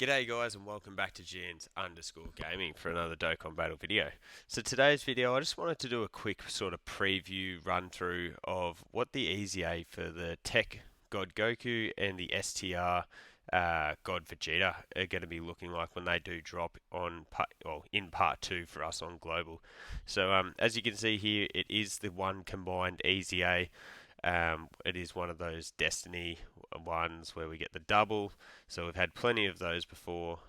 G'day guys and welcome back to GNs_gaming for another Dokkan battle video. So today's video I just wanted to do a quick sort of preview run through of what the EZA for the TEQ God Goku and the STR God Vegeta are going to be looking like when they do drop on in part 2 for us on global. So as you can see here, it is the one combined EZA. It is one of those Destiny ones where we get the double, so we've had plenty of those before.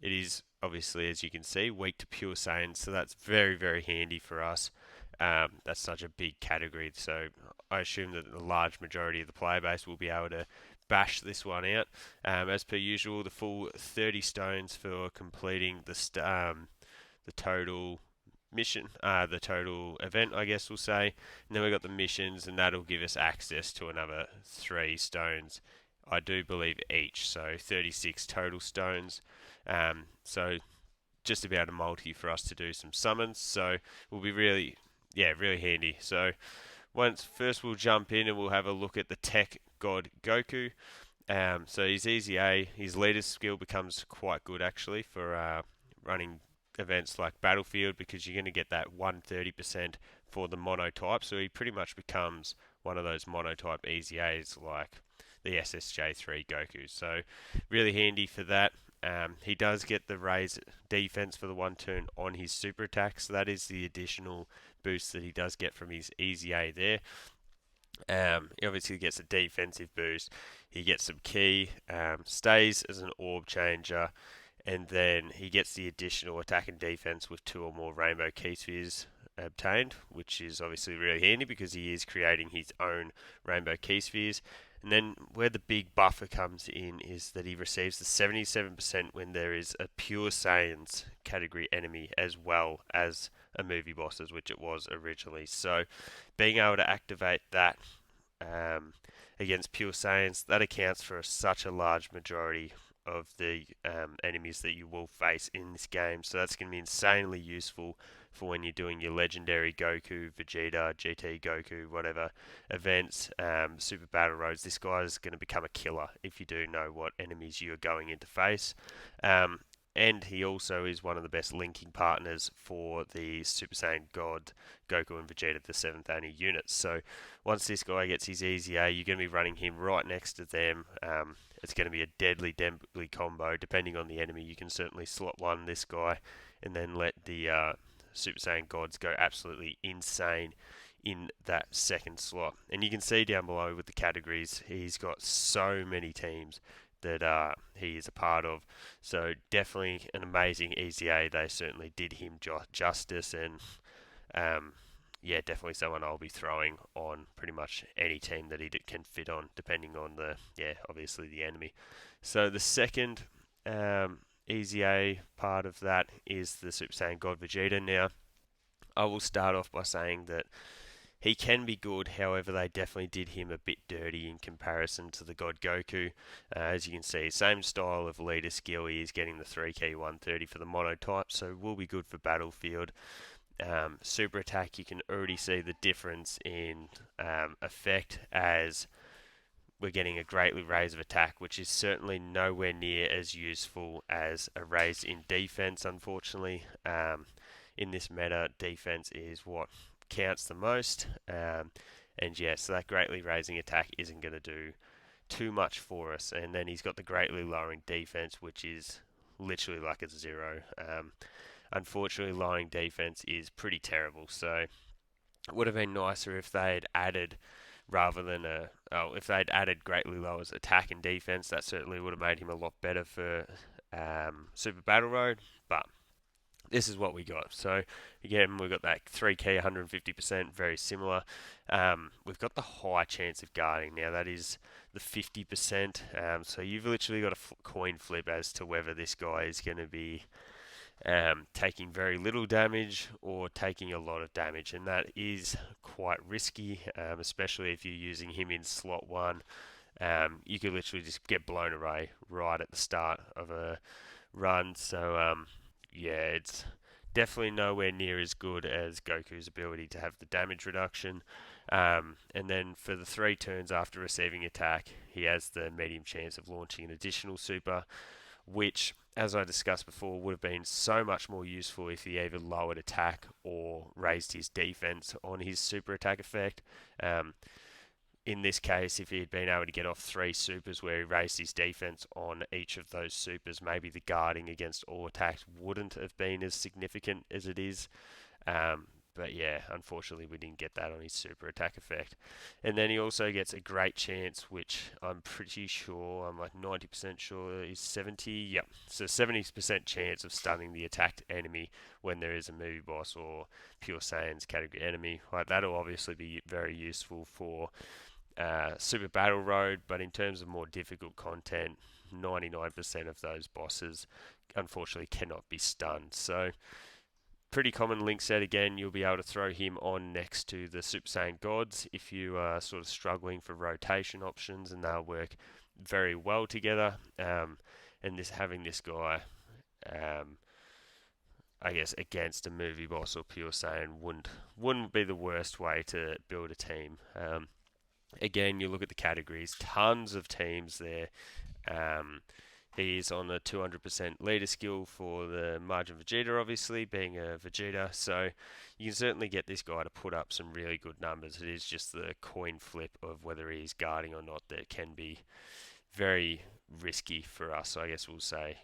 It is obviously, as you can see, weak to pure Saiyans, so that's very, very handy for us. That's such a big category, so I assume that the large majority of the player base will be able to bash this one out. As per usual, the full 30 stones for completing the total mission, the total event, I guess we'll say. And then we've got the missions, and that'll give us access to another 3 stones, I do believe, each. So 36 total stones. So just to be able to multi for us to do some summons. So will be really, really handy. So first we'll jump in and we'll have a look at the TEQ God Goku. So his EZA, his leader's skill becomes quite good actually for running events like Battlefield, because you're going to get that 130% for the monotype, so he pretty much becomes one of those monotype EZAs like the SSJ3 Goku, so really handy for that. He does get the raise defense for the one turn on his super attack, so that is the additional boost that he does get from his EZA there. He obviously gets a defensive boost, he gets some key, stays as an orb changer, and then he gets the additional attack and defense with 2 or more rainbow key spheres obtained, which is obviously really handy because he is creating his own rainbow key spheres. And then where the big buffer comes in is that he receives the 77% when there is a pure Saiyans category enemy as well as a movie bosses, which it was originally. So being able to activate that against pure Saiyans, that accounts for such a large majority of the enemies that you will face in this game. So that's going to be insanely useful for when you're doing your legendary Goku, Vegeta, GT Goku, whatever events, Super Battle Roads. This guy is going to become a killer if you do know what enemies you're going into face. And he also is one of the best linking partners for the Super Saiyan God Goku and Vegeta, the 7th Ani units. So once this guy gets his EZA, you're going to be running him right next to them. It's going to be a deadly combo. Depending on the enemy, you can certainly slot one this guy and then let the Super Saiyan Gods go absolutely insane in that second slot. And you can see down below with the categories, he's got so many teams that he is a part of. So definitely an amazing EZA. They certainly did him justice, and definitely someone I'll be throwing on pretty much any team that he can fit on, depending on obviously the enemy. So the second EZA part of that is the Super Saiyan God Vegeta. Now, I will start off by saying that he can be good, however, they definitely did him a bit dirty in comparison to the God Goku. As you can see, same style of leader skill, he is getting the 3 key 130 for the monotype, so will be good for Battlefield. Super attack, you can already see the difference in effect, as we're getting a greatly raise of attack, which is certainly nowhere near as useful as a raise in defense, unfortunately. In this meta, defense is what counts the most, so that greatly raising attack isn't going to do too much for us. And then he's got the greatly lowering defense, which is literally like a 0. Unfortunately, lowering defense is pretty terrible, so it would have been nicer if they had added, if they'd added greatly lowers attack and defense. That certainly would have made him a lot better for Super Battle Road, but this is what we got. So again, we've got that 3 key 150%, very similar. We've got the high chance of guarding. Now that is the 50%. So you've literally got a coin flip as to whether this guy is going to be taking very little damage or taking a lot of damage, and that is quite risky, especially if you're using him in slot 1. You could literally just get blown away right at the start of a run. So it's definitely nowhere near as good as Goku's ability to have the damage reduction. And then for the 3 turns after receiving attack, he has the medium chance of launching an additional super, which, as I discussed before, would have been so much more useful if he either lowered attack or raised his defense on his super attack effect. In this case, if he had been able to get off 3 supers where he raised his defense on each of those supers, maybe the guarding against all attacks wouldn't have been as significant as it is. But yeah, unfortunately, we didn't get that on his super attack effect. And then he also gets a great chance, which I'm pretty sure, I'm like 90% sure is 70. Yep, so 70% chance of stunning the attacked enemy when there is a movie boss or Pure Saiyan's category enemy. Like, that'll obviously be very useful for Super Battle Road, but in terms of more difficult content, 99% of those bosses unfortunately cannot be stunned. So pretty common link set again. You'll be able to throw him on next to the Super Saiyan gods if you are sort of struggling for rotation options, and they'll work very well together. And having this guy, I guess, against a movie boss or Pure Saiyan wouldn't be the worst way to build a team. Again, you look at the categories, tons of teams there. He's on a 200% leader skill for the Margin Vegeta, obviously, being a Vegeta. So you can certainly get this guy to put up some really good numbers. It is just the coin flip of whether he's guarding or not that can be very risky for us, I guess we'll say,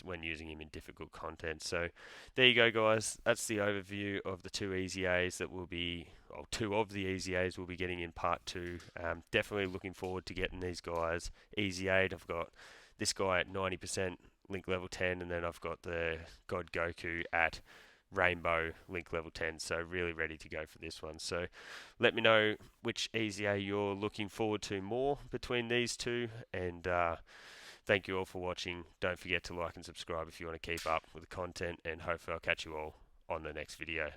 when using him in difficult content. So there you go, guys. That's the overview of the 2 Easy A's that will be, well, 2 of the Easy A's we'll be getting in part 2. Definitely looking forward to getting these guys Easy A'd. I've got this guy at 90% link level 10, and then I've got the God Goku at Rainbow link level 10, so really ready to go for this one. So let me know which Easy A you're looking forward to more between these 2, and thank you all for watching. Don't forget to like and subscribe if you want to keep up with the content, and hopefully I'll catch you all on the next video.